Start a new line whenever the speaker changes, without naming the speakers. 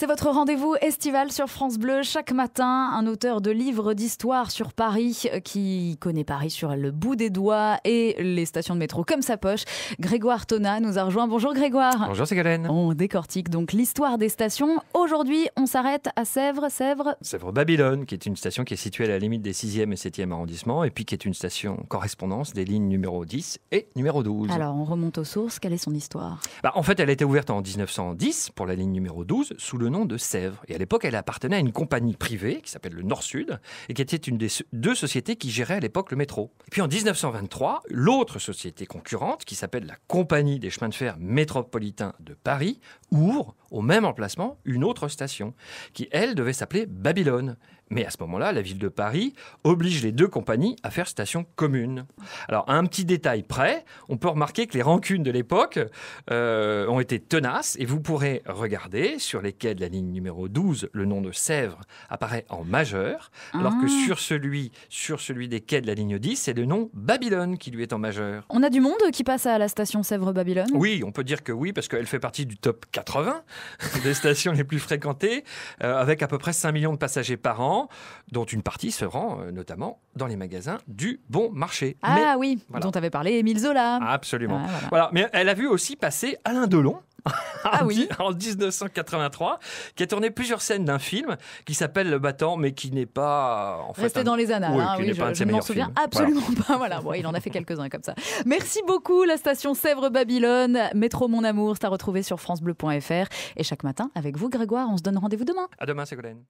C'est votre rendez-vous estival sur France Bleu. Chaque matin, un auteur de livres d'histoire sur Paris qui connaît Paris sur le bout des doigts et les stations de métro comme sa poche. Grégoire Tona nous a rejoint. Bonjour Grégoire.
Bonjour Ségolène.
On décortique donc l'histoire des stations. Aujourd'hui, on s'arrête à Sèvres.
Sèvres-Babylone, qui est une station qui est située à la limite des 6e et 7e arrondissements et puis qui est une station correspondance des lignes numéro 10 et numéro 12.
Alors, on remonte aux sources. Quelle est son histoire ?
En fait, elle a été ouverte en 1910 pour la ligne numéro 12 sous le nom de Sèvres. Et à l'époque, elle appartenait à une compagnie privée qui s'appelle le Nord-Sud et qui était une des deux sociétés qui géraient à l'époque le métro. Et puis en 1923, l'autre société concurrente qui s'appelle la Compagnie des chemins de fer métropolitains de Paris ouvre au même emplacement une autre station qui, elle, devait s'appeler Babylone. Mais à ce moment-là, la ville de Paris oblige les deux compagnies à faire station commune. Alors, à un petit détail près, on peut remarquer que les rancunes de l'époque ont été tenaces et vous pourrez regarder sur les quais de la ligne numéro 12, le nom de Sèvres apparaît en majeur, alors que sur celui des quais de la ligne 10, c'est le nom Babylone qui lui est en majeur.
On a du monde qui passe à la station Sèvres-Babylone ?
Oui, on peut dire que oui, parce qu'elle fait partie du top 80 des stations les plus fréquentées, avec à peu près 5 millions de passagers par an, dont une partie se rend notamment dans les magasins du Bon Marché.
Ah oui, voilà. Dont avait parlé Émile Zola.
Absolument. Voilà. Mais elle a vu aussi passer Alain Delon. En 1983, qui a tourné plusieurs scènes d'un film qui s'appelle Le Battant, mais qui n'est pas
resté dans les annales. Je ne m'en souviens absolument pas. Voilà. Bon, il en a fait quelques-uns comme ça. Merci beaucoup, la station Sèvres-Babylone. Métro Mon Amour, c'est à retrouver sur francebleu.fr. Et chaque matin, avec vous, Grégoire, on se donne rendez-vous demain.
À demain, Ségolène.